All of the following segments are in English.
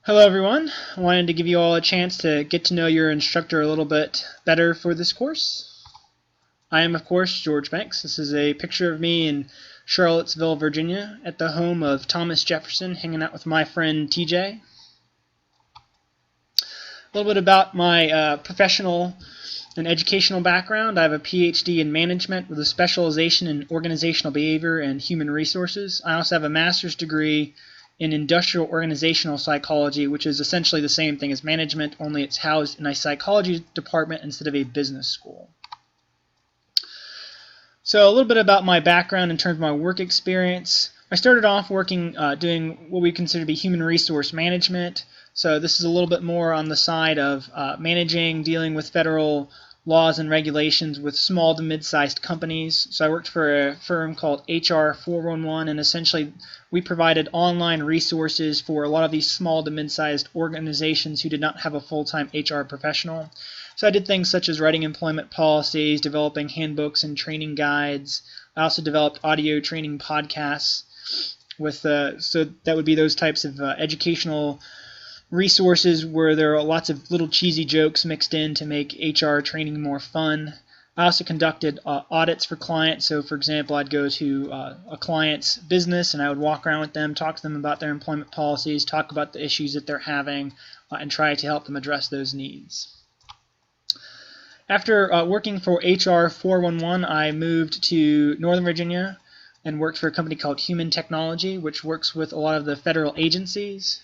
Hello everyone. I wanted to give you all a chance to get to know your instructor a little bit better for this course. I am, of course, George Banks. This is a picture of me in Charlottesville, Virginia, at the home of Thomas Jefferson, hanging out with my friend TJ. A little bit about my professional and educational background. I have a PhD in management with a specialization in organizational behavior and human resources. I also have a master's degree in industrial organizational psychology, which is essentially the same thing as management, only it's housed in a psychology department instead of a business school. So a little bit about my background in terms of my work experience. I started off working doing what we consider to be human resource management. So this is a little bit more on the side of managing, dealing with federal laws and regulations with small to mid-sized companies. So I worked for a firm called HR 411, and essentially we provided online resources for a lot of these small to mid-sized organizations who did not have a full-time HR professional. So I did things such as writing employment policies, developing handbooks and training guides. I also developed audio training podcasts with so that would be those types of educational resources where there are lots of little cheesy jokes mixed in to make HR training more fun. I also conducted audits for clients. So, for example, I'd go to a client's business and I would walk around with them, talk to them about their employment policies, talk about the issues that they're having, and try to help them address those needs. After working for HR 411, I moved to Northern Virginia and worked for a company called Human Technology, which works with a lot of the federal agencies.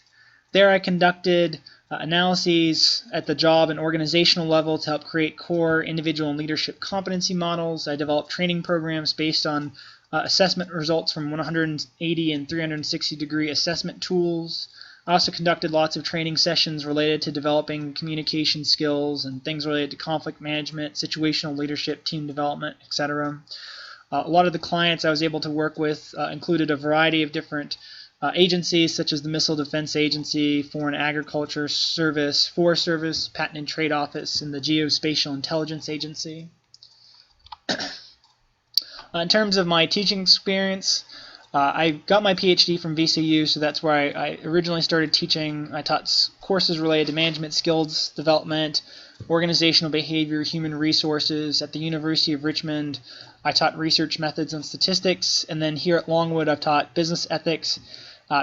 There I conducted analyses at the job and organizational level to help create core individual and leadership competency models. I developed training programs based on assessment results from 180 and 360-degree assessment tools. I also conducted lots of training sessions related to developing communication skills and things related to conflict management, situational leadership, team development, etc. A lot of the clients I was able to work with included a variety of different agencies such as the Missile Defense Agency, Foreign Agriculture Service, Forest Service, Patent and Trade Office, and the Geospatial Intelligence Agency. In terms of my teaching experience, I got my PhD from VCU, so that's where I originally started teaching. I taught courses related to management skills development, organizational behavior, human resources. At the University of Richmond, I taught research methods and statistics, and then here at Longwood, I've taught business ethics,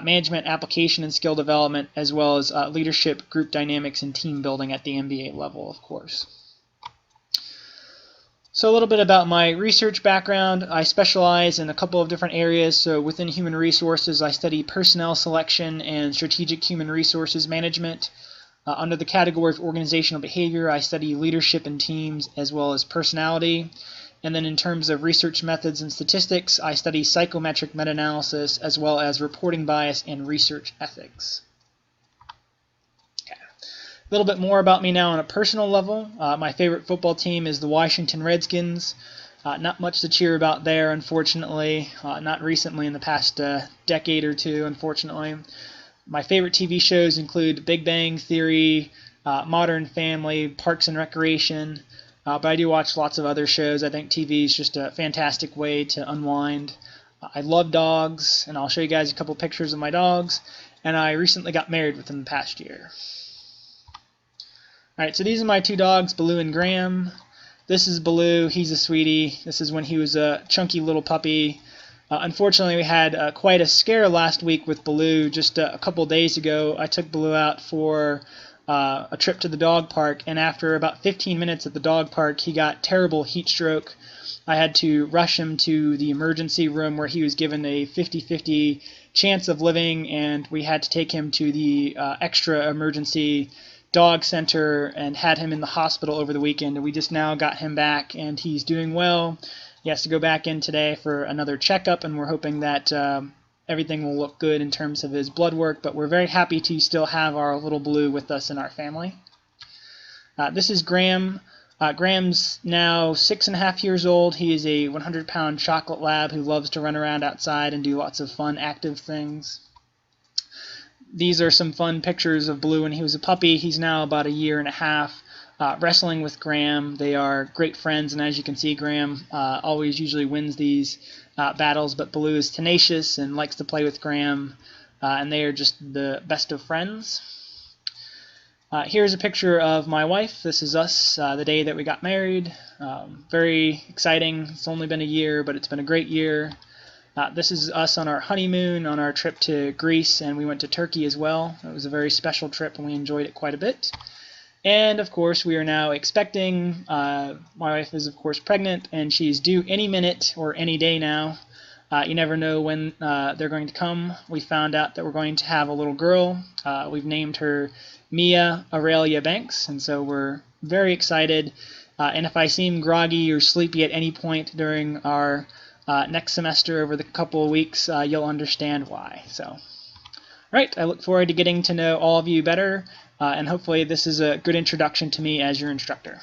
management, application, and skill development, as well as leadership, group dynamics, and team building at the MBA level, of course. So a little bit about my research background. I specialize in a couple of different areas. So within human resources, I study personnel selection and strategic human resources management. Under the category of organizational behavior, I study leadership in teams as well as personality. And then in terms of research methods and statistics, I study psychometric meta-analysis as well as reporting bias and research ethics. Okay. A little bit more about me now on a personal level. My favorite football team is the Washington Redskins. Not much to cheer about there, unfortunately. Not recently, in the past decade or two, unfortunately. My favorite TV shows include Big Bang Theory, Modern Family, Parks and Recreation. But I do watch lots of other shows. I think TV is just a fantastic way to unwind. I love dogs, and I'll show you guys a couple pictures of my dogs. And I recently got married within the past year. Alright, so these are my two dogs, Baloo and Graham. This is Baloo. He's a sweetie. This is when he was a chunky little puppy. Unfortunately, we had quite a scare last week with Baloo. Just a couple days ago, I took Baloo out for a trip to the dog park, and after about 15 minutes at the dog park, he got terrible heat stroke. I had to rush him to the emergency room where he was given a 50-50 chance of living, and we had to take him to the extra emergency dog center and had him in the hospital over the weekend. And we just now got him back, and he's doing well. He has to go back in today for another checkup, and we're hoping that everything will look good in terms of his blood work, but we're very happy to still have our little Baloo with us in our family. This is Graham. Graham's now 6.5 years old. He is a 100-pound chocolate lab who loves to run around outside and do lots of fun, active things. These are some fun pictures of Baloo when he was a puppy. He's now about 1.5 years. Wrestling with Graham. They are great friends, and as you can see, Graham always usually wins these battles, but Baloo is tenacious and likes to play with Graham, and they are just the best of friends. Here's a picture of my wife. This is us the day that we got married. Very exciting. It's only been a year, but it's been a great year. This is us on our honeymoon, on our trip to Greece, and we went to Turkey as well. It was a very special trip, and we enjoyed it quite a bit. And, of course, we are now expecting. My wife is, of course, pregnant, and she's due any minute or any day now. You never know when they're going to come. We found out that we're going to have a little girl. We've named her Mia Aurelia Banks, and so we're very excited. And if I seem groggy or sleepy at any point during our next semester over the couple of weeks, you'll understand why. So, right, I look forward to getting to know all of you better, and hopefully this is a good introduction to me as your instructor.